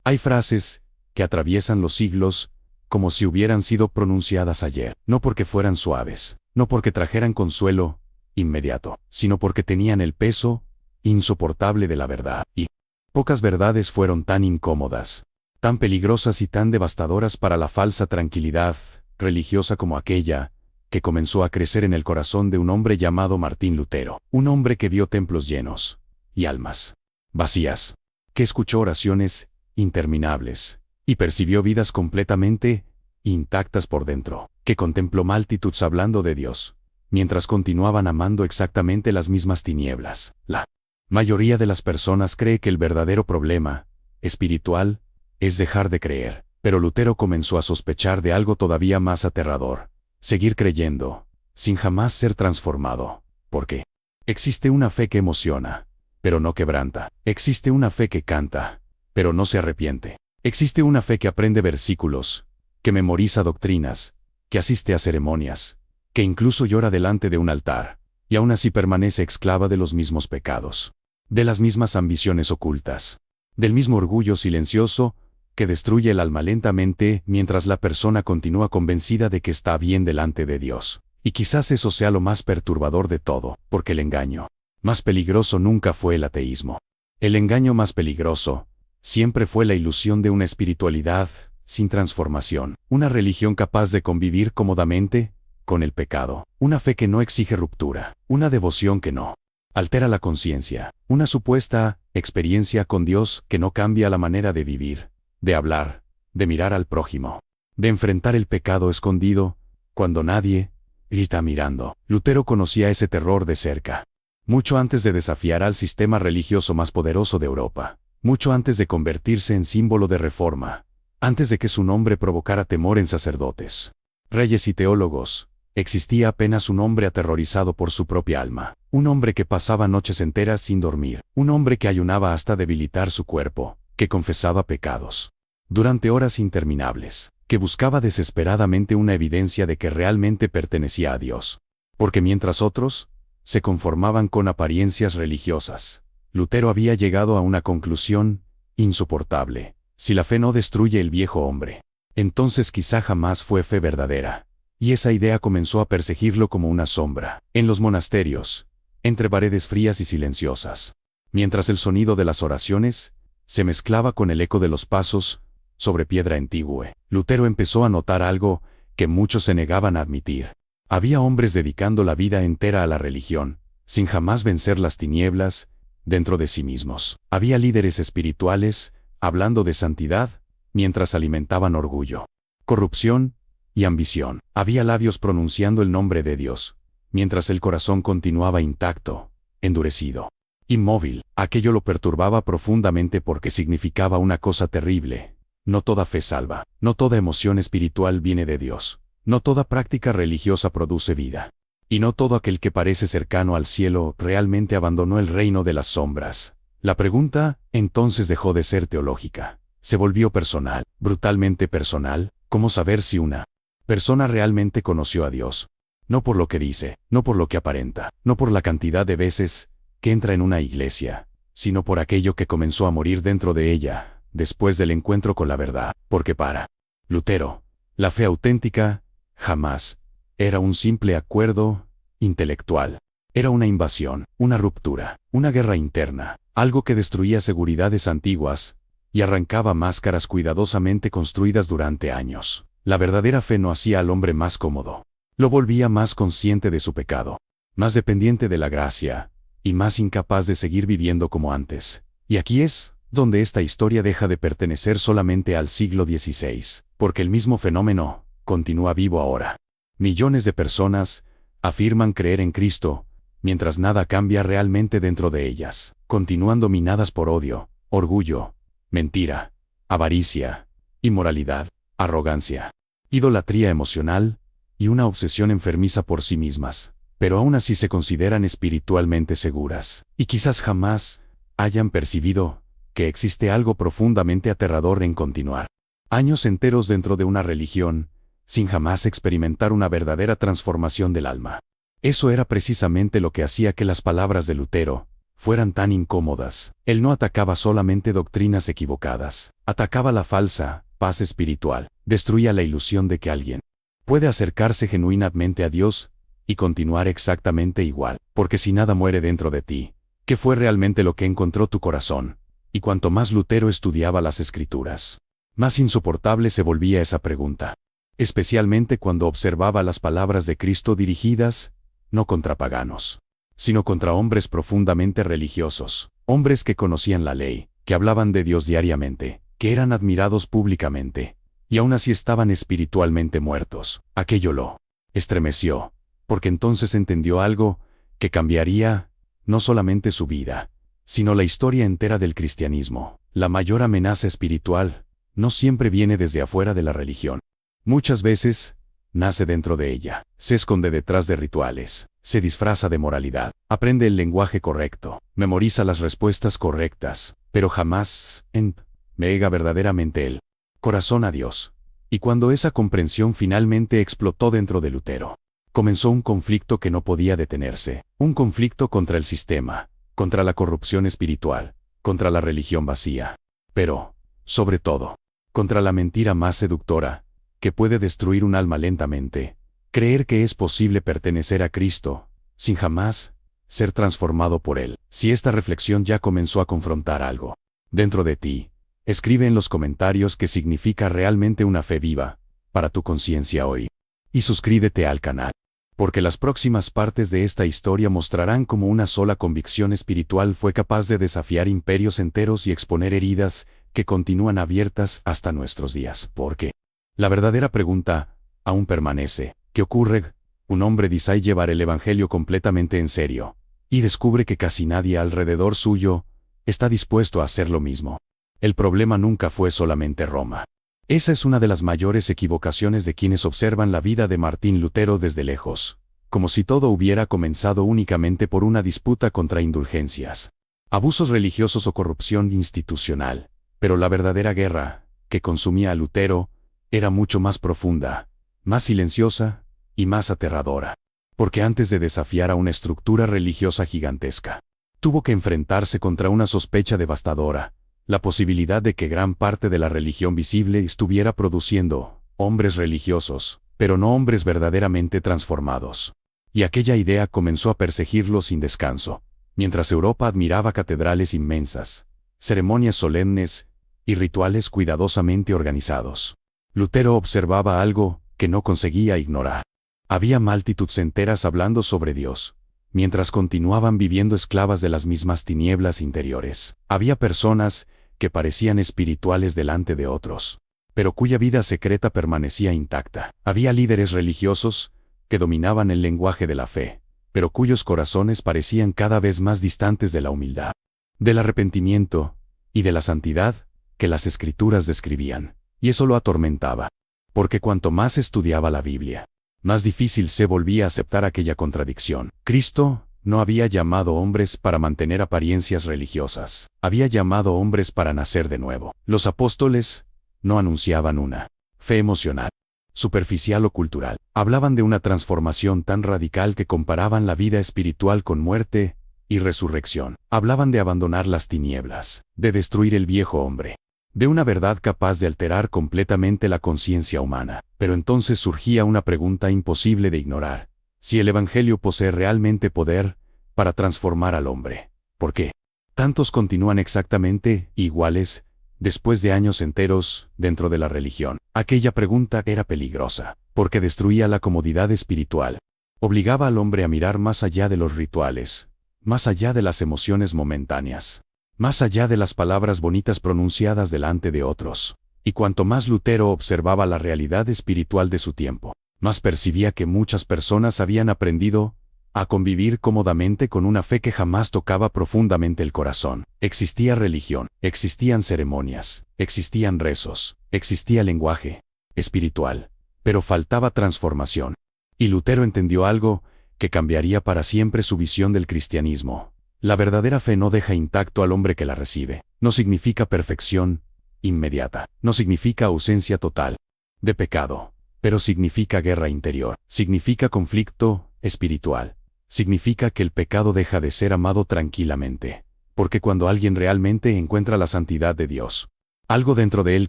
Hay frases que atraviesan los siglos como si hubieran sido pronunciadas ayer, no porque fueran suaves, no porque trajeran consuelo inmediato, sino porque tenían el peso insoportable de la verdad. Y pocas verdades fueron tan incómodas, tan peligrosas y tan devastadoras para la falsa tranquilidad religiosa como aquella que comenzó a crecer en el corazón de un hombre llamado Martín Lutero, un hombre que vio templos llenos y almas vacías, que escuchó oraciones interminables y percibió vidas completamente intactas por dentro, que contempló multitudes hablando de Dios, mientras continuaban amando exactamente las mismas tinieblas. La mayoría de las personas cree que el verdadero problema espiritual es dejar de creer, pero Lutero comenzó a sospechar de algo todavía más aterrador: seguir creyendo, sin jamás ser transformado. ¿Por qué? Existe una fe que emociona, pero no quebranta. Existe una fe que canta, pero no se arrepiente. Existe una fe que aprende versículos, que memoriza doctrinas, que asiste a ceremonias, que incluso llora delante de un altar, y aún así permanece esclava de los mismos pecados, de las mismas ambiciones ocultas, del mismo orgullo silencioso que destruye el alma lentamente mientras la persona continúa convencida de que está bien delante de Dios. Y quizás eso sea lo más perturbador de todo, porque el engaño más peligroso nunca fue el ateísmo. El engaño más peligroso siempre fue la ilusión de una espiritualidad sin transformación, una religión capaz de convivir cómodamente con el pecado, una fe que no exige ruptura, una devoción que no altera la conciencia, una supuesta experiencia con Dios que no cambia la manera de vivir, de hablar, de mirar al prójimo, de enfrentar el pecado escondido cuando nadie está mirando. Lutero conocía ese terror de cerca, mucho antes de desafiar al sistema religioso más poderoso de Europa, mucho antes de convertirse en símbolo de reforma, antes de que su nombre provocara temor en sacerdotes, reyes y teólogos. Existía apenas un hombre aterrorizado por su propia alma, un hombre que pasaba noches enteras sin dormir, un hombre que ayunaba hasta debilitar su cuerpo, que confesaba pecados durante horas interminables, que buscaba desesperadamente una evidencia de que realmente pertenecía a Dios. Porque mientras otros se conformaban con apariencias religiosas, Lutero había llegado a una conclusión insoportable: si la fe no destruye el viejo hombre, entonces quizá jamás fue fe verdadera. Y esa idea comenzó a perseguirlo como una sombra, en los monasterios, entre paredes frías y silenciosas, mientras el sonido de las oraciones se mezclaba con el eco de los pasos sobre piedra antigua. Lutero empezó a notar algo que muchos se negaban a admitir. Había hombres dedicando la vida entera a la religión, sin jamás vencer las tinieblas dentro de sí mismos. Había líderes espirituales hablando de santidad mientras alimentaban orgullo, corrupción y ambición. Había labios pronunciando el nombre de Dios, mientras el corazón continuaba intacto, endurecido, inmóvil. Aquello lo perturbaba profundamente porque significaba una cosa terrible: no toda fe salva, no toda emoción espiritual viene de Dios, no toda práctica religiosa produce vida, y no todo aquel que parece cercano al cielo realmente abandonó el reino de las sombras. La pregunta entonces dejó de ser teológica, se volvió personal, brutalmente personal. ¿Cómo saber si una persona realmente conoció a Dios? No por lo que dice, no por lo que aparenta, no por la cantidad de veces que entra en una iglesia, sino por aquello que comenzó a morir dentro de ella, después del encuentro con la verdad. Porque para Lutero, la fe auténtica jamás era un simple acuerdo intelectual. Era una invasión, una ruptura, una guerra interna, algo que destruía seguridades antiguas y arrancaba máscaras cuidadosamente construidas durante años. La verdadera fe no hacía al hombre más cómodo, lo volvía más consciente de su pecado, más dependiente de la gracia, y más incapaz de seguir viviendo como antes. Y aquí es donde esta historia deja de pertenecer solamente al siglo XVI, porque el mismo fenómeno continúa vivo ahora. Millones de personas afirman creer en Cristo, mientras nada cambia realmente dentro de ellas. Continúan dominadas por odio, orgullo, mentira, avaricia, inmoralidad, arrogancia, idolatría emocional y una obsesión enfermiza por sí mismas, pero aún así se consideran espiritualmente seguras, y quizás jamás hayan percibido que existe algo profundamente aterrador en continuar años enteros dentro de una religión, sin jamás experimentar una verdadera transformación del alma. Eso era precisamente lo que hacía que las palabras de Lutero fueran tan incómodas. Él no atacaba solamente doctrinas equivocadas, atacaba la falsa paz espiritual, destruía la ilusión de que alguien puede acercarse genuinamente a Dios y continuar exactamente igual, porque si nada muere dentro de ti, ¿qué fue realmente lo que encontró tu corazón? Y cuanto más Lutero estudiaba las Escrituras, más insoportable se volvía esa pregunta, especialmente cuando observaba las palabras de Cristo dirigidas, no contra paganos, sino contra hombres profundamente religiosos, hombres que conocían la ley, que hablaban de Dios diariamente, que eran admirados públicamente, y aún así estaban espiritualmente muertos. Aquello lo estremeció, porque entonces entendió algo que cambiaría no solamente su vida, sino la historia entera del cristianismo. La mayor amenaza espiritual no siempre viene desde afuera de la religión. Muchas veces, nace dentro de ella, se esconde detrás de rituales, se disfraza de moralidad, aprende el lenguaje correcto, memoriza las respuestas correctas, pero jamás entrega verdaderamente el corazón a Dios. Y cuando esa comprensión finalmente explotó dentro de Lutero, comenzó un conflicto que no podía detenerse, un conflicto contra el sistema, contra la corrupción espiritual, contra la religión vacía, pero, sobre todo, contra la mentira más seductora, que puede destruir un alma lentamente, creer que es posible pertenecer a Cristo, sin jamás ser transformado por Él. Si esta reflexión ya comenzó a confrontar algo dentro de ti, escribe en los comentarios qué significa realmente una fe viva para tu conciencia hoy. Y suscríbete al canal, porque las próximas partes de esta historia mostrarán cómo una sola convicción espiritual fue capaz de desafiar imperios enteros y exponer heridas que continúan abiertas hasta nuestros días. Porque la verdadera pregunta aún permanece: ¿qué ocurre? Un hombre decide llevar el evangelio completamente en serio, y descubre que casi nadie alrededor suyo está dispuesto a hacer lo mismo. El problema nunca fue solamente Roma. Esa es una de las mayores equivocaciones de quienes observan la vida de Martín Lutero desde lejos, como si todo hubiera comenzado únicamente por una disputa contra indulgencias, abusos religiosos o corrupción institucional. Pero la verdadera guerra que consumía a Lutero era mucho más profunda, más silenciosa y más aterradora, porque antes de desafiar a una estructura religiosa gigantesca, tuvo que enfrentarse contra una sospecha devastadora: la posibilidad de que gran parte de la religión visible estuviera produciendo hombres religiosos, pero no hombres verdaderamente transformados. Y aquella idea comenzó a perseguirlo sin descanso, mientras Europa admiraba catedrales inmensas, ceremonias solemnes y rituales cuidadosamente organizados. Lutero observaba algo que no conseguía ignorar. Había multitudes enteras hablando sobre Dios, mientras continuaban viviendo esclavas de las mismas tinieblas interiores. Había personas que parecían espirituales delante de otros, pero cuya vida secreta permanecía intacta. Había líderes religiosos que dominaban el lenguaje de la fe, pero cuyos corazones parecían cada vez más distantes de la humildad, del arrepentimiento y de la santidad que las Escrituras describían. Y eso lo atormentaba, porque cuanto más estudiaba la Biblia, más difícil se volvía a aceptar aquella contradicción. Cristo no había llamado hombres para mantener apariencias religiosas, había llamado hombres para nacer de nuevo. Los apóstoles no anunciaban una fe emocional, superficial o cultural. Hablaban de una transformación tan radical que comparaban la vida espiritual con muerte y resurrección. Hablaban de abandonar las tinieblas, de destruir el viejo hombre, de una verdad capaz de alterar completamente la conciencia humana. Pero entonces surgía una pregunta imposible de ignorar: si el Evangelio posee realmente poder para transformar al hombre, ¿por qué tantos continúan exactamente iguales después de años enteros dentro de la religión? Aquella pregunta era peligrosa, porque destruía la comodidad espiritual, obligaba al hombre a mirar más allá de los rituales, más allá de las emociones momentáneas, más allá de las palabras bonitas pronunciadas delante de otros. Y cuanto más Lutero observaba la realidad espiritual de su tiempo, más percibía que muchas personas habían aprendido a convivir cómodamente con una fe que jamás tocaba profundamente el corazón. Existía religión, existían ceremonias, existían rezos, existía lenguaje espiritual, pero faltaba transformación. Y Lutero entendió algo que cambiaría para siempre su visión del cristianismo. La verdadera fe no deja intacto al hombre que la recibe. No significa perfección inmediata, no significa ausencia total de pecado, pero significa guerra interior, significa conflicto espiritual, significa que el pecado deja de ser amado tranquilamente. Porque cuando alguien realmente encuentra la santidad de Dios, algo dentro de él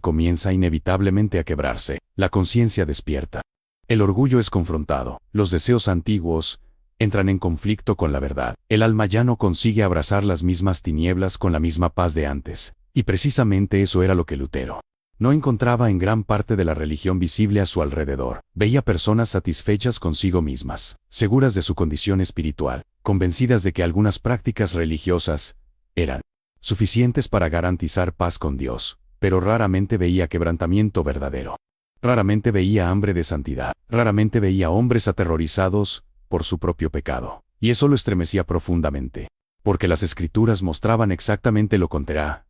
comienza inevitablemente a quebrarse. La conciencia despierta. El orgullo es confrontado. Los deseos antiguos entran en conflicto con la verdad. El alma ya no consigue abrazar las mismas tinieblas con la misma paz de antes. Y precisamente eso era lo que Lutero no encontraba en gran parte de la religión visible a su alrededor. Veía personas satisfechas consigo mismas, seguras de su condición espiritual, convencidas de que algunas prácticas religiosas eran suficientes para garantizar paz con Dios, pero raramente veía quebrantamiento verdadero. Raramente veía hambre de santidad. Raramente veía hombres aterrorizados por su propio pecado. Y eso lo estremecía profundamente. Porque las Escrituras mostraban exactamente lo contrario.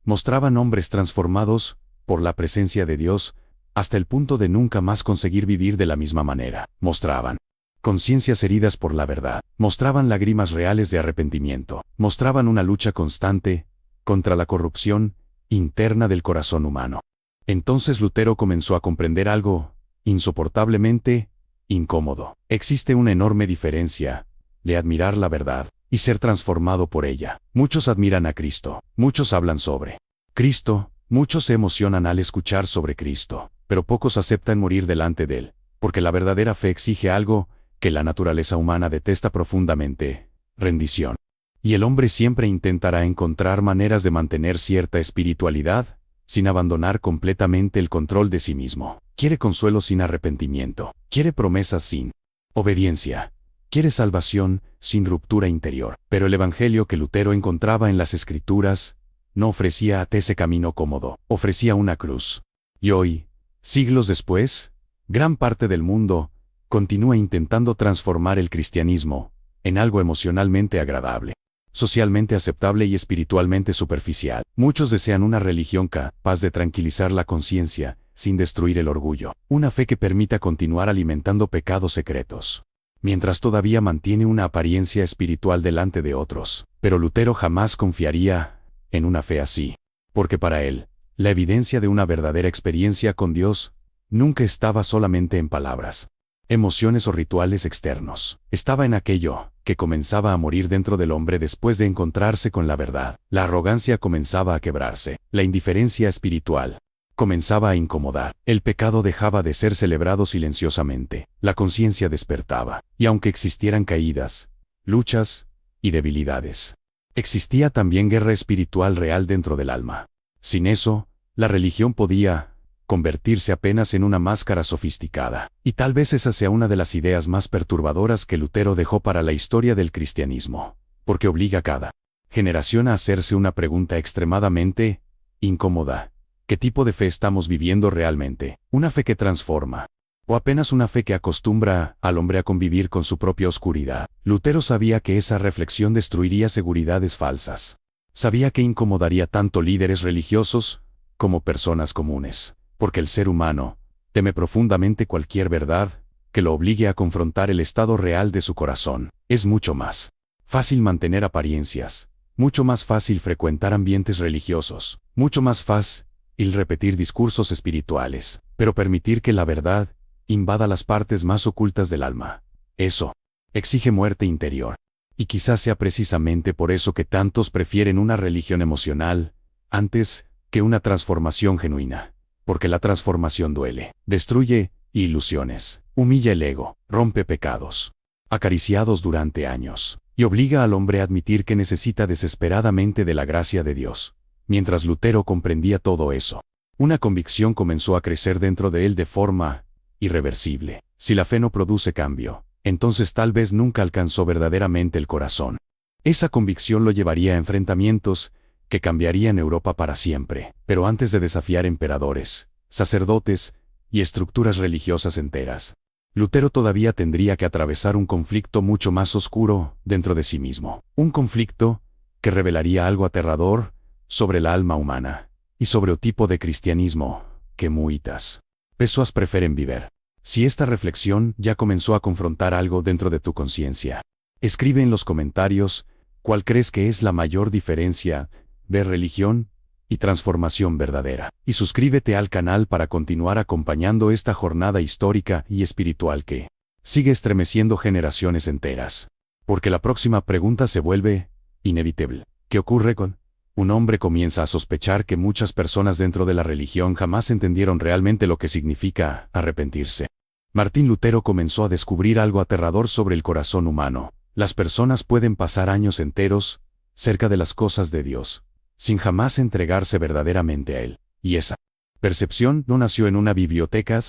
Mostraban hombres transformados por la presencia de Dios, hasta el punto de nunca más conseguir vivir de la misma manera. Mostraban conciencias heridas por la verdad. Mostraban lágrimas reales de arrepentimiento. Mostraban una lucha constante contra la corrupción interna del corazón humano. Entonces Lutero comenzó a comprender algo insoportablemente incómodo. Existe una enorme diferencia de admirar la verdad y ser transformado por ella. Muchos admiran a Cristo. Muchos hablan sobre Cristo. Muchos se emocionan al escuchar sobre Cristo, pero pocos aceptan morir delante de Él, porque la verdadera fe exige algo que la naturaleza humana detesta profundamente: rendición. Y el hombre siempre intentará encontrar maneras de mantener cierta espiritualidad, sin abandonar completamente el control de sí mismo. Quiere consuelo sin arrepentimiento. Quiere promesas sin obediencia. Quiere salvación sin ruptura interior. Pero el evangelio que Lutero encontraba en las Escrituras no ofrecía ese camino cómodo, ofrecía una cruz. Y hoy, siglos después, gran parte del mundo continúa intentando transformar el cristianismo en algo emocionalmente agradable, socialmente aceptable y espiritualmente superficial. Muchos desean una religión capaz de tranquilizar la conciencia, sin destruir el orgullo. Una fe que permita continuar alimentando pecados secretos, mientras todavía mantiene una apariencia espiritual delante de otros. Pero Lutero jamás confiaría en una fe así, porque para él, la evidencia de una verdadera experiencia con Dios nunca estaba solamente en palabras, emociones o rituales externos. Estaba en aquello que comenzaba a morir dentro del hombre después de encontrarse con la verdad. La arrogancia comenzaba a quebrarse, la indiferencia espiritual comenzaba a incomodar, el pecado dejaba de ser celebrado silenciosamente, la conciencia despertaba, y aunque existieran caídas, luchas y debilidades, existía también guerra espiritual real dentro del alma. Sin eso, la religión podía convertirse apenas en una máscara sofisticada. Y tal vez esa sea una de las ideas más perturbadoras que Lutero dejó para la historia del cristianismo, porque obliga a cada generación a hacerse una pregunta extremadamente incómoda: ¿qué tipo de fe estamos viviendo realmente? ¿Una fe que transforma? ¿O apenas una fe que acostumbra al hombre a convivir con su propia oscuridad? Lutero sabía que esa reflexión destruiría seguridades falsas. Sabía que incomodaría tanto líderes religiosos como personas comunes, porque el ser humano teme profundamente cualquier verdad que lo obligue a confrontar el estado real de su corazón. Es mucho más fácil mantener apariencias, mucho más fácil frecuentar ambientes religiosos, mucho más fácil repetir discursos espirituales, pero permitir que la verdad invada las partes más ocultas del alma. Eso exige muerte interior. Y quizás sea precisamente por eso que tantos prefieren una religión emocional antes que una transformación genuina. Porque la transformación duele, destruye ilusiones, humilla el ego, rompe pecados acariciados durante años, y obliga al hombre a admitir que necesita desesperadamente de la gracia de Dios. Mientras Lutero comprendía todo eso, una convicción comenzó a crecer dentro de él de forma irreversible. Si la fe no produce cambio, entonces tal vez nunca alcanzó verdaderamente el corazón. Esa convicción lo llevaría a enfrentamientos que cambiarían Europa para siempre. Pero antes de desafiar emperadores, sacerdotes y estructuras religiosas enteras, Lutero todavía tendría que atravesar un conflicto mucho más oscuro dentro de sí mismo. Un conflicto que revelaría algo aterrador sobre la alma humana y sobre el tipo de cristianismo que muitas personas prefieren vivir. Si esta reflexión ya comenzó a confrontar algo dentro de tu conciencia, escribe en los comentarios cuál crees que es la mayor diferencia de religión y transformación verdadera. Y suscríbete al canal para continuar acompañando esta jornada histórica y espiritual que sigue estremeciendo generaciones enteras. Porque la próxima pregunta se vuelve inevitable. ¿Qué ocurre con? Un hombre comienza a sospechar que muchas personas dentro de la religión jamás entendieron realmente lo que significa arrepentirse. Martín Lutero comenzó a descubrir algo aterrador sobre el corazón humano. Las personas pueden pasar años enteros cerca de las cosas de Dios, sin jamás entregarse verdaderamente a Él. Y esa percepción no nació en una biblioteca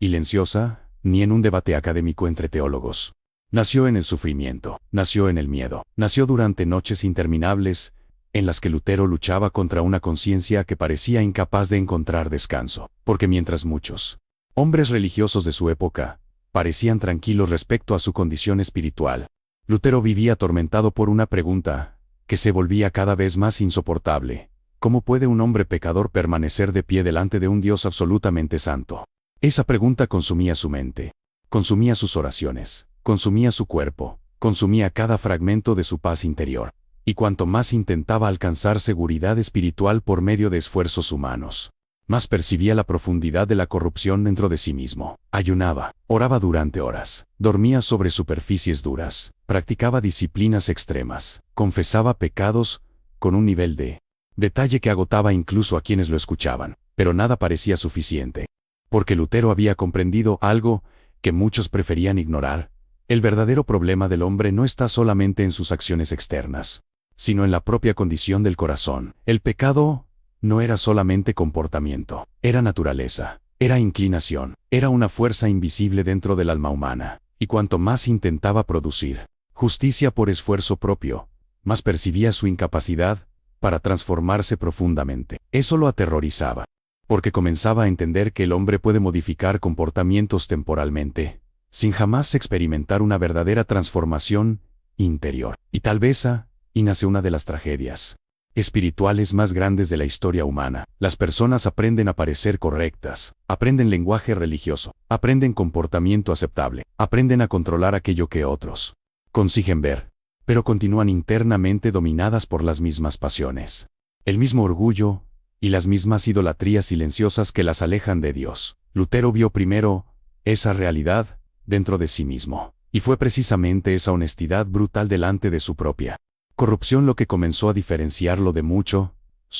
silenciosa, ni en un debate académico entre teólogos. Nació en el sufrimiento, nació en el miedo, nació durante noches interminables, en las que Lutero luchaba contra una conciencia que parecía incapaz de encontrar descanso, porque mientras muchos hombres religiosos de su época parecían tranquilos respecto a su condición espiritual, Lutero vivía atormentado por una pregunta que se volvía cada vez más insoportable. ¿Cómo puede un hombre pecador permanecer de pie delante de un Dios absolutamente santo? Esa pregunta consumía su mente, consumía sus oraciones, consumía su cuerpo, consumía cada fragmento de su paz interior. Y cuanto más intentaba alcanzar seguridad espiritual por medio de esfuerzos humanos, más percibía la profundidad de la corrupción dentro de sí mismo. Ayunaba, oraba durante horas, dormía sobre superficies duras, practicaba disciplinas extremas, confesaba pecados con un nivel de detalle que agotaba incluso a quienes lo escuchaban, pero nada parecía suficiente. Porque Lutero había comprendido algo que muchos preferían ignorar. El verdadero problema del hombre no está solamente en sus acciones externas, sino en la propia condición del corazón. El pecado no era solamente comportamiento, era naturaleza, era inclinación, era una fuerza invisible dentro del alma humana, y cuanto más intentaba producir justicia por esfuerzo propio, más percibía su incapacidad para transformarse profundamente. Eso lo aterrorizaba, porque comenzaba a entender que el hombre puede modificar comportamientos temporalmente, sin jamás experimentar una verdadera transformación interior. Y tal vez y nace una de las tragedias espirituales más grandes de la historia humana. Las personas aprenden a parecer correctas, aprenden lenguaje religioso, aprenden comportamiento aceptable, aprenden a controlar aquello que otros consiguen ver, pero continúan internamente dominadas por las mismas pasiones, el mismo orgullo y las mismas idolatrías silenciosas que las alejan de Dios. Lutero vio primero esa realidad dentro de sí mismo, y fue precisamente esa honestidad brutal delante de su propia corrupción lo que comenzó a diferenciarlo de muchos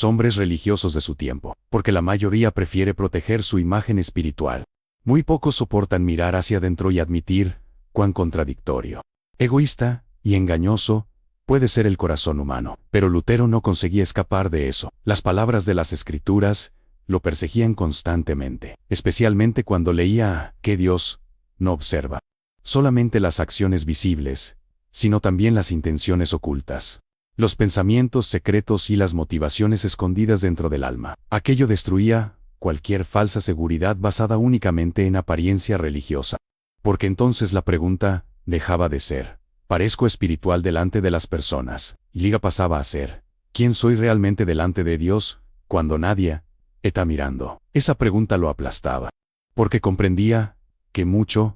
hombres religiosos de su tiempo, porque la mayoría prefiere proteger su imagen espiritual. Muy pocos soportan mirar hacia adentro y admitir cuán contradictorio, egoísta y engañoso puede ser el corazón humano. Pero Lutero no conseguía escapar de eso. Las palabras de las Escrituras lo perseguían constantemente, especialmente cuando leía que Dios no observa solamente las acciones visibles, sino también las intenciones ocultas, los pensamientos secretos y las motivaciones escondidas dentro del alma. Aquello destruía cualquier falsa seguridad basada únicamente en apariencia religiosa, porque entonces la pregunta dejaba de ser, ¿parezco espiritual delante de las personas? Y pasaba a ser, ¿quién soy realmente delante de Dios, cuando nadie está mirando? Esa pregunta lo aplastaba, porque comprendía que muchos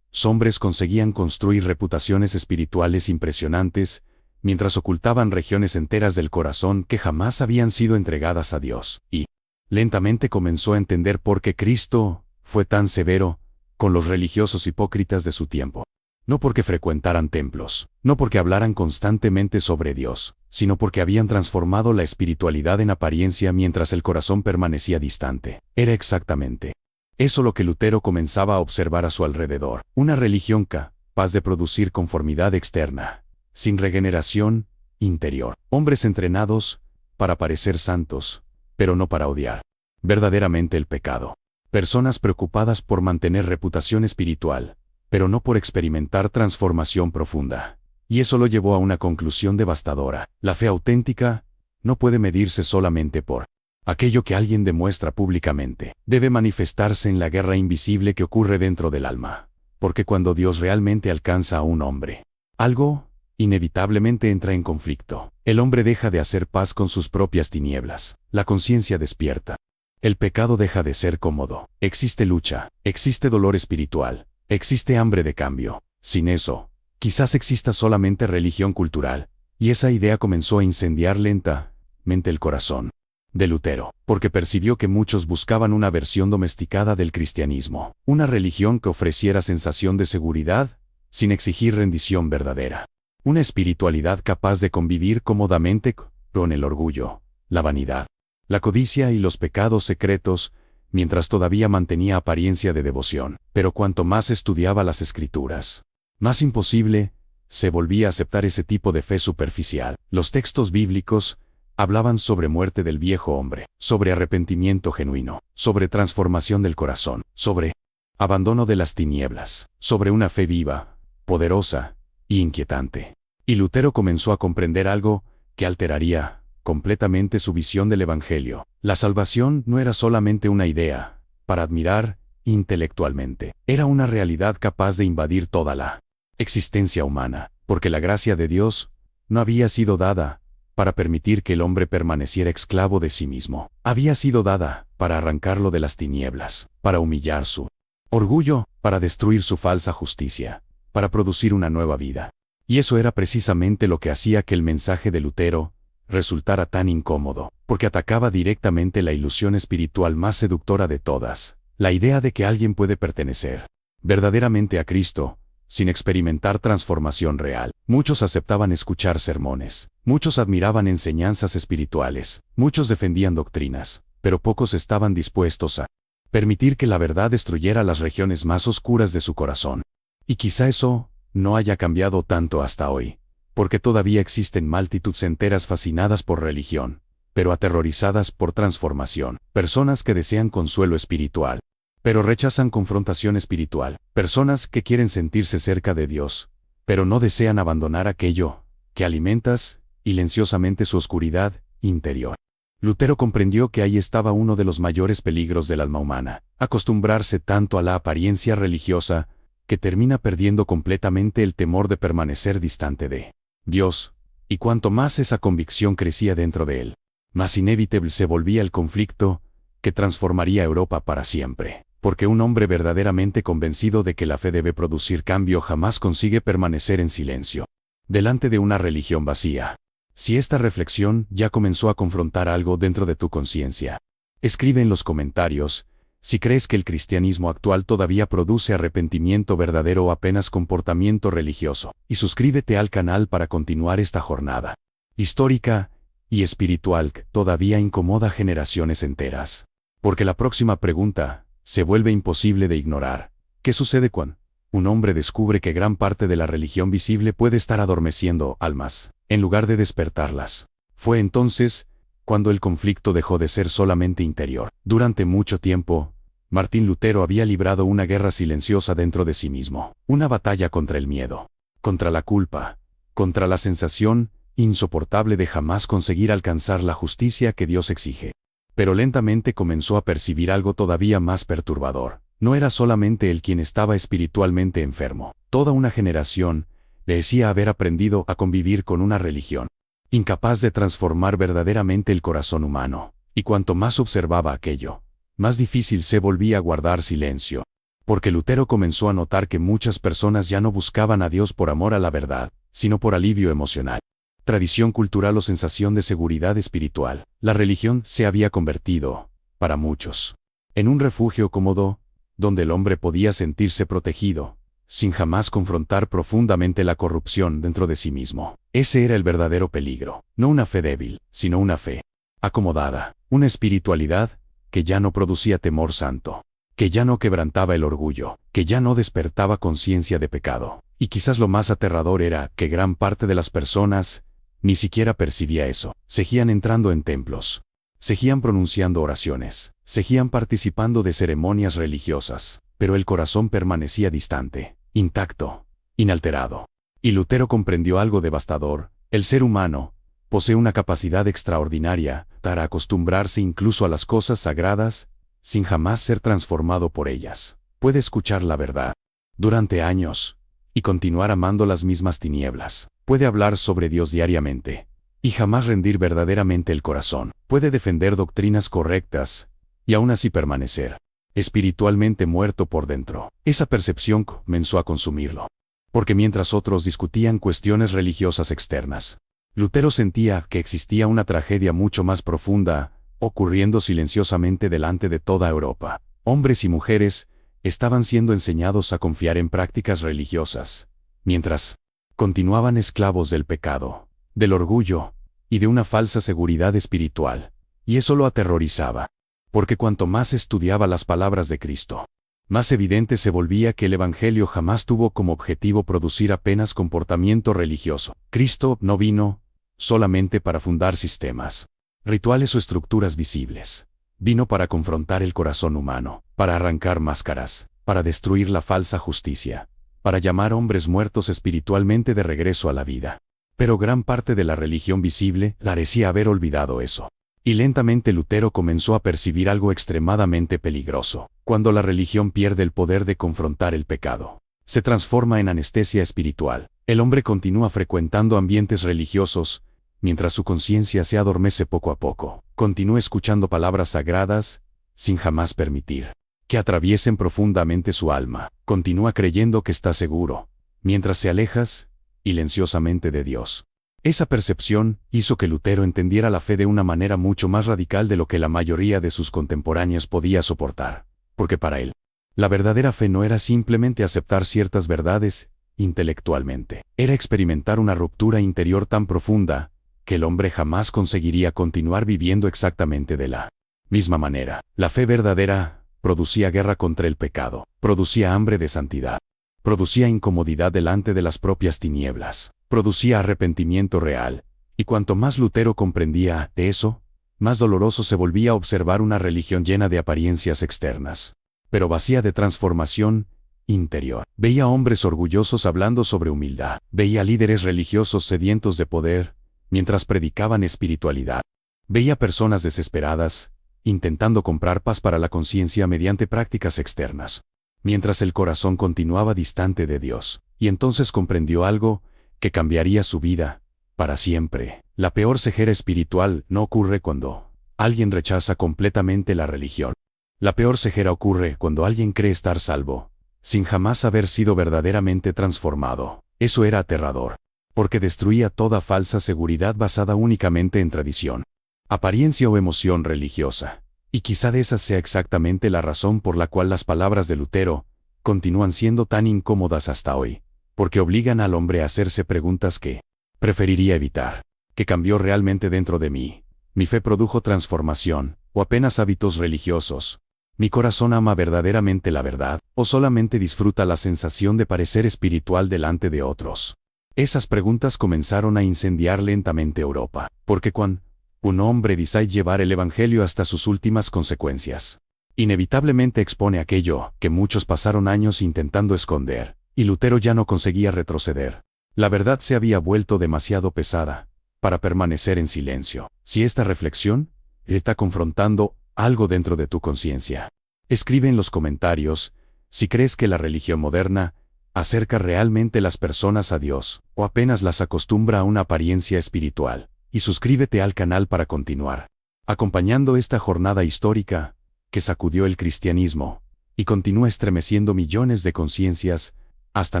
hombres conseguían construir reputaciones espirituales impresionantes, mientras ocultaban regiones enteras del corazón que jamás habían sido entregadas a Dios. Y lentamente comenzó a entender por qué Cristo fue tan severo con los religiosos hipócritas de su tiempo. No porque frecuentaran templos, no porque hablaran constantemente sobre Dios, sino porque habían transformado la espiritualidad en apariencia mientras el corazón permanecía distante. Era exactamente eso lo que Lutero comenzaba a observar a su alrededor. Una religión capaz de producir conformidad externa, sin regeneración interior. Hombres entrenados para parecer santos, pero no para odiar verdaderamente el pecado. Personas preocupadas por mantener reputación espiritual, pero no por experimentar transformación profunda. Y eso lo llevó a una conclusión devastadora. La fe auténtica no puede medirse solamente por aquello que alguien demuestra públicamente. Debe manifestarse en la guerra invisible que ocurre dentro del alma. Porque cuando Dios realmente alcanza a un hombre, algo inevitablemente entra en conflicto. El hombre deja de hacer paz con sus propias tinieblas. La conciencia despierta. El pecado deja de ser cómodo. Existe lucha, existe dolor espiritual, existe hambre de cambio. Sin eso, quizás exista solamente religión cultural. Y esa idea comenzó a incendiar lentamente el corazón de Lutero, porque percibió que muchos buscaban una versión domesticada del cristianismo, una religión que ofreciera sensación de seguridad, sin exigir rendición verdadera. Una espiritualidad capaz de convivir cómodamente con el orgullo, la vanidad, la codicia y los pecados secretos, mientras todavía mantenía apariencia de devoción. Pero cuanto más estudiaba las Escrituras, más imposible se volvía a aceptar ese tipo de fe superficial. Los textos bíblicos hablaban sobre muerte del viejo hombre, sobre arrepentimiento genuino, sobre transformación del corazón, sobre abandono de las tinieblas, sobre una fe viva, poderosa y inquietante. Y Lutero comenzó a comprender algo que alteraría completamente su visión del Evangelio. La salvación no era solamente una idea para admirar intelectualmente, era una realidad capaz de invadir toda la existencia humana, porque la gracia de Dios no había sido dada para permitir que el hombre permaneciera esclavo de sí mismo. Había sido dada para arrancarlo de las tinieblas, para humillar su orgullo, para destruir su falsa justicia, para producir una nueva vida. Y eso era precisamente lo que hacía que el mensaje de Lutero resultara tan incómodo, porque atacaba directamente la ilusión espiritual más seductora de todas, la idea de que alguien puede pertenecer verdaderamente a Cristo, sin experimentar transformación real. Muchos aceptaban escuchar sermones, muchos admiraban enseñanzas espirituales, muchos defendían doctrinas, pero pocos estaban dispuestos a permitir que la verdad destruyera las regiones más oscuras de su corazón. Y quizá eso no haya cambiado tanto hasta hoy, porque todavía existen multitudes enteras fascinadas por religión, pero aterrorizadas por transformación, personas que desean consuelo espiritual, pero rechazan confrontación espiritual, personas que quieren sentirse cerca de Dios, pero no desean abandonar aquello que alimentas silenciosamente su oscuridad interior. Lutero comprendió que ahí estaba uno de los mayores peligros del alma humana, acostumbrarse tanto a la apariencia religiosa que termina perdiendo completamente el temor de permanecer distante de Dios, y cuanto más esa convicción crecía dentro de él, más inevitable se volvía el conflicto que transformaría a Europa para siempre, porque un hombre verdaderamente convencido de que la fe debe producir cambio jamás consigue permanecer en silencio delante de una religión vacía. Si esta reflexión ya comenzó a confrontar algo dentro de tu conciencia, escribe en los comentarios si crees que el cristianismo actual todavía produce arrepentimiento verdadero o apenas comportamiento religioso, y suscríbete al canal para continuar esta jornada histórica y espiritual que todavía incomoda generaciones enteras. Porque la próxima pregunta se vuelve imposible de ignorar. ¿Qué sucede cuando un hombre descubre que gran parte de la religión visible puede estar adormeciendo almas, en lugar de despertarlas? Fue entonces cuando el conflicto dejó de ser solamente interior. Durante mucho tiempo, Martín Lutero había librado una guerra silenciosa dentro de sí mismo, una batalla contra el miedo, contra la culpa, contra la sensación insoportable de jamás conseguir alcanzar la justicia que Dios exige. Pero lentamente comenzó a percibir algo todavía más perturbador. No era solamente él quien estaba espiritualmente enfermo. Toda una generación le decía haber aprendido a convivir con una religión incapaz de transformar verdaderamente el corazón humano. Y cuanto más observaba aquello, más difícil se volvía a guardar silencio. Porque Lutero comenzó a notar que muchas personas ya no buscaban a Dios por amor a la verdad, sino por alivio emocional, tradición cultural o sensación de seguridad espiritual. La religión se había convertido, para muchos, en un refugio cómodo, donde el hombre podía sentirse protegido, sin jamás confrontar profundamente la corrupción dentro de sí mismo. Ese era el verdadero peligro, no una fe débil, sino una fe acomodada, una espiritualidad que ya no producía temor santo, que ya no quebrantaba el orgullo, que ya no despertaba conciencia de pecado. Y quizás lo más aterrador era que gran parte de las personas ni siquiera percibía eso. Seguían entrando en templos, seguían pronunciando oraciones, seguían participando de ceremonias religiosas, pero el corazón permanecía distante, intacto, inalterado. Y Lutero comprendió algo devastador: el ser humano posee una capacidad extraordinaria para acostumbrarse incluso a las cosas sagradas, sin jamás ser transformado por ellas. Puede escuchar la verdad durante años y continuar amando las mismas tinieblas. Puede hablar sobre Dios diariamente y jamás rendir verdaderamente el corazón. Puede defender doctrinas correctas y aún así permanecer espiritualmente muerto por dentro. Esa percepción comenzó a consumirlo, porque mientras otros discutían cuestiones religiosas externas, Lutero sentía que existía una tragedia mucho más profunda, ocurriendo silenciosamente delante de toda Europa. Hombres y mujeres estaban siendo enseñados a confiar en prácticas religiosas, mientras Continuaban esclavos del pecado, del orgullo y de una falsa seguridad espiritual. Y eso lo aterrorizaba. Porque cuanto más estudiaba las palabras de Cristo, más evidente se volvía que el Evangelio jamás tuvo como objetivo producir apenas comportamiento religioso. Cristo no vino solamente para fundar sistemas, rituales o estructuras visibles. Vino para confrontar el corazón humano, para arrancar máscaras, para destruir la falsa justicia, para llamar hombres muertos espiritualmente de regreso a la vida. Pero gran parte de la religión visible parecía haber olvidado eso. Y lentamente Lutero comenzó a percibir algo extremadamente peligroso. Cuando la religión pierde el poder de confrontar el pecado, se transforma en anestesia espiritual. El hombre continúa frecuentando ambientes religiosos, mientras su conciencia se adormece poco a poco. Continúa escuchando palabras sagradas, sin jamás permitir que atraviesen profundamente su alma. Continúa creyendo que está seguro, mientras se alejas silenciosamente de Dios. Esa percepción hizo que Lutero entendiera la fe de una manera mucho más radical de lo que la mayoría de sus contemporáneos podía soportar, porque para él, la verdadera fe no era simplemente aceptar ciertas verdades intelectualmente, era experimentar una ruptura interior tan profunda que el hombre jamás conseguiría continuar viviendo exactamente de la misma manera. La fe verdadera producía guerra contra el pecado, producía hambre de santidad, producía incomodidad delante de las propias tinieblas, producía arrepentimiento real, y cuanto más Lutero comprendía de eso, más doloroso se volvía observar una religión llena de apariencias externas, pero vacía de transformación interior. Veía hombres orgullosos hablando sobre humildad, veía líderes religiosos sedientos de poder, mientras predicaban espiritualidad. Veía personas desesperadas, intentando comprar paz para la conciencia mediante prácticas externas, mientras el corazón continuaba distante de Dios. Y entonces comprendió algo que cambiaría su vida para siempre. La peor ceguera espiritual no ocurre cuando alguien rechaza completamente la religión. La peor ceguera ocurre cuando alguien cree estar salvo, sin jamás haber sido verdaderamente transformado. Eso era aterrador, porque destruía toda falsa seguridad basada únicamente en tradición, apariencia o emoción religiosa. Y quizá de esa sea exactamente la razón por la cual las palabras de Lutero continúan siendo tan incómodas hasta hoy, porque obligan al hombre a hacerse preguntas que preferiría evitar. ¿Qué cambió realmente dentro de mí? ¿Mi fe produjo transformación, o apenas hábitos religiosos? ¿Mi corazón ama verdaderamente la verdad, o solamente disfruta la sensación de parecer espiritual delante de otros? Esas preguntas comenzaron a incendiar lentamente Europa, porque cuando un hombre desea llevar el Evangelio hasta sus últimas consecuencias, inevitablemente expone aquello que muchos pasaron años intentando esconder, y Lutero ya no conseguía retroceder. La verdad se había vuelto demasiado pesada para permanecer en silencio. Si esta reflexión está confrontando algo dentro de tu conciencia, escribe en los comentarios si crees que la religión moderna acerca realmente las personas a Dios, o apenas las acostumbra a una apariencia espiritual, y suscríbete al canal para continuar acompañando esta jornada histórica que sacudió el cristianismo y continúa estremeciendo millones de conciencias hasta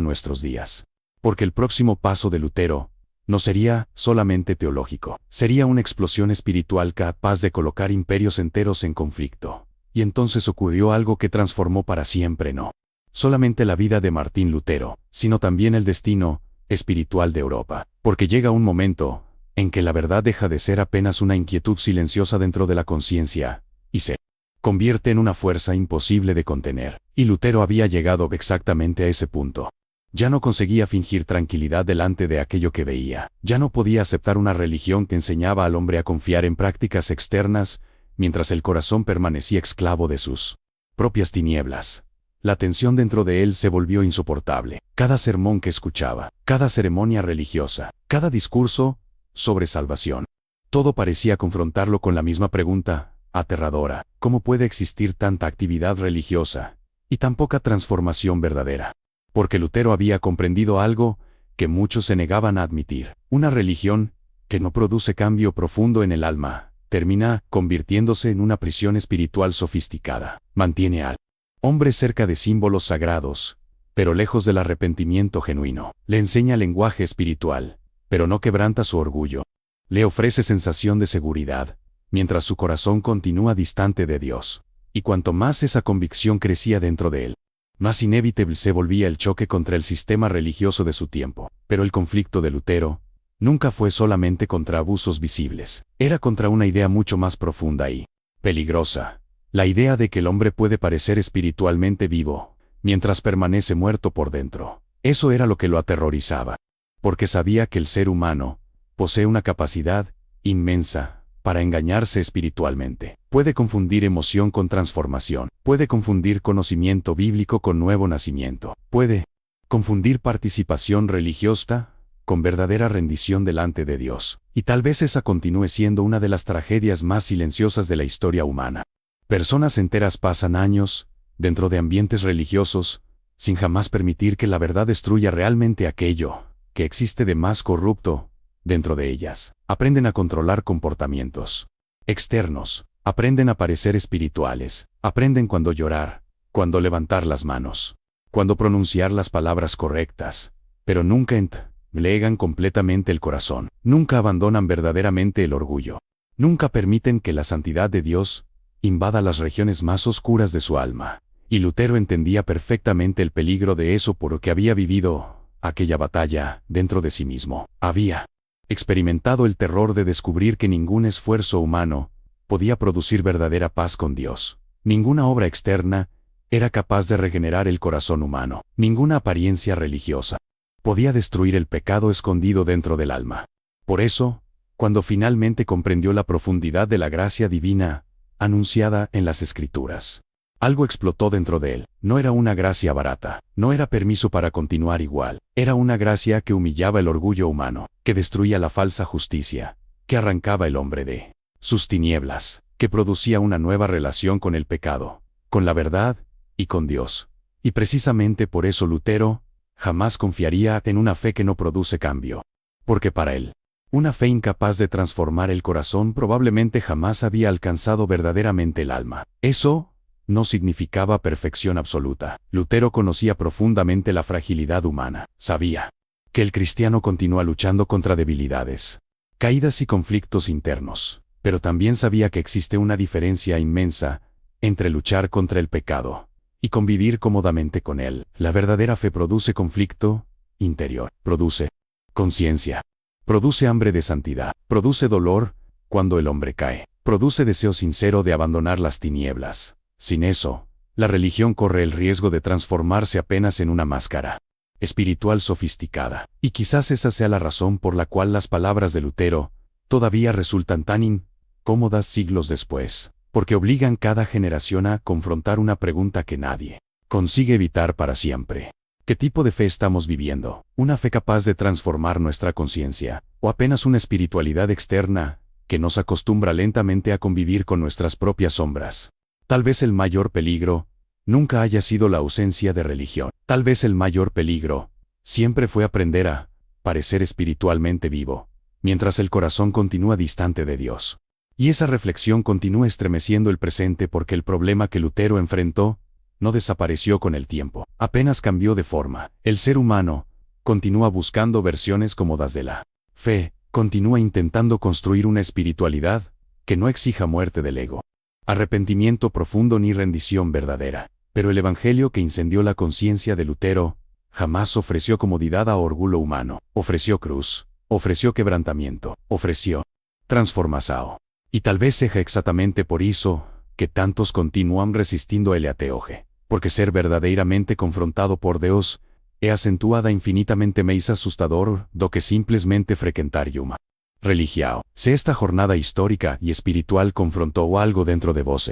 nuestros días. Porque el próximo paso de Lutero no sería solamente teológico, sería una explosión espiritual capaz de colocar imperios enteros en conflicto. Y entonces ocurrió algo que transformó para siempre no solamente la vida de Martín Lutero, sino también el destino espiritual de Europa. Porque llega un momento en que la verdad deja de ser apenas una inquietud silenciosa dentro de la conciencia, y se convierte en una fuerza imposible de contener. Y Lutero había llegado exactamente a ese punto. Ya no conseguía fingir tranquilidad delante de aquello que veía. Ya no podía aceptar una religión que enseñaba al hombre a confiar en prácticas externas, mientras el corazón permanecía esclavo de sus propias tinieblas. La tensión dentro de él se volvió insoportable. Cada sermón que escuchaba, cada ceremonia religiosa, cada discurso sobre salvación, todo parecía confrontarlo con la misma pregunta aterradora: ¿cómo puede existir tanta actividad religiosa y tan poca transformación verdadera? Porque Lutero había comprendido algo que muchos se negaban a admitir: una religión que no produce cambio profundo en el alma termina convirtiéndose en una prisión espiritual sofisticada. Mantiene al hombre cerca de símbolos sagrados, pero lejos del arrepentimiento genuino. Le enseña lenguaje espiritual, pero no quebranta su orgullo. Le ofrece sensación de seguridad, mientras su corazón continúa distante de Dios. Y cuanto más esa convicción crecía dentro de él, más inevitable se volvía el choque contra el sistema religioso de su tiempo. Pero el conflicto de Lutero nunca fue solamente contra abusos visibles. Era contra una idea mucho más profunda y peligrosa. La idea de que el hombre puede parecer espiritualmente vivo, mientras permanece muerto por dentro. Eso era lo que lo aterrorizaba. Porque sabía que el ser humano posee una capacidad inmensa para engañarse espiritualmente. Puede confundir emoción con transformación. Puede confundir conocimiento bíblico con nuevo nacimiento. Puede confundir participación religiosa con verdadera rendición delante de Dios. Y tal vez esa continúe siendo una de las tragedias más silenciosas de la historia humana. Personas enteras pasan años dentro de ambientes religiosos sin jamás permitir que la verdad destruya realmente aquello que existe de más corrupto dentro de ellas. Aprenden a controlar comportamientos externos, aprenden a parecer espirituales, aprenden cuándo llorar, cuándo levantar las manos, cuándo pronunciar las palabras correctas, pero nunca entregan completamente el corazón, nunca abandonan verdaderamente el orgullo, nunca permiten que la santidad de Dios invada las regiones más oscuras de su alma. Y Lutero entendía perfectamente el peligro de eso porque había vivido aquella batalla dentro de sí mismo. Había experimentado el terror de descubrir que ningún esfuerzo humano podía producir verdadera paz con Dios. Ninguna obra externa era capaz de regenerar el corazón humano. Ninguna apariencia religiosa podía destruir el pecado escondido dentro del alma. Por eso, cuando finalmente comprendió la profundidad de la gracia divina anunciada en las Escrituras, algo explotó dentro de él. No era una gracia barata, no era permiso para continuar igual, era una gracia que humillaba el orgullo humano, que destruía la falsa justicia, que arrancaba el hombre de sus tinieblas, que producía una nueva relación con el pecado, con la verdad y con Dios. Y precisamente por eso Lutero jamás confiaría en una fe que no produce cambio. Porque para él, una fe incapaz de transformar el corazón probablemente jamás había alcanzado verdaderamente el alma. Eso no significaba perfección absoluta. Lutero conocía profundamente la fragilidad humana. Sabía que el cristiano continúa luchando contra debilidades, caídas y conflictos internos. Pero también sabía que existe una diferencia inmensa entre luchar contra el pecado y convivir cómodamente con él. La verdadera fe produce conflicto interior, produce conciencia, produce hambre de santidad, produce dolor cuando el hombre cae, produce deseo sincero de abandonar las tinieblas. Sin eso, la religión corre el riesgo de transformarse apenas en una máscara espiritual sofisticada. Y quizás esa sea la razón por la cual las palabras de Lutero todavía resultan tan incómodas siglos después, porque obligan cada generación a confrontar una pregunta que nadie consigue evitar para siempre. ¿Qué tipo de fe estamos viviendo? ¿Una fe capaz de transformar nuestra conciencia, o apenas una espiritualidad externa que nos acostumbra lentamente a convivir con nuestras propias sombras? Tal vez el mayor peligro nunca haya sido la ausencia de religión. Tal vez el mayor peligro siempre fue aprender a parecer espiritualmente vivo, mientras el corazón continúa distante de Dios. Y esa reflexión continúa estremeciendo el presente porque el problema que Lutero enfrentó no desapareció con el tiempo, apenas cambió de forma. El ser humano continúa buscando versiones cómodas de la fe, continúa intentando construir una espiritualidad que no exija muerte del ego, arrepentimiento profundo ni rendición verdadera. Pero el evangelio que incendió la conciencia de Lutero jamás ofreció comodidad a orgullo humano, ofreció cruz, ofreció quebrantamiento, ofreció transformación. Y tal vez sea exactamente por eso que tantos continúan resistiendo el ateoje, porque ser verdaderamente confrontado por Dios es acentuada infinitamente más asustador do que simplesmente frecuentar uma religião. Si esta jornada histórica y espiritual confrontó algo dentro de vos,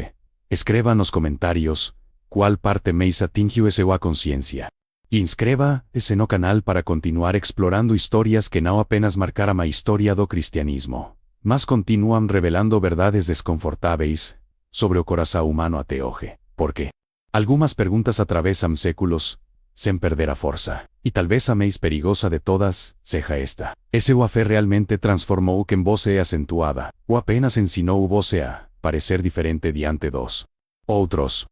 escriba en los comentarios cuál parte más atingió esa conciencia. Y inscreva ese no canal para continuar explorando historias que no apenas marcaram a historia do cristianismo, mas continúan revelando verdades desconfortáveis sobre o coração humano ateoje. Porque algunas preguntas atravesan séculos sem perder a força. Y tal vez a mais perigosa de todas seja esta: ¿ese o a fe realmente transformó o que en vos sea acentuada, o apenas ensinó o vos a parecer diferente diante dos otros?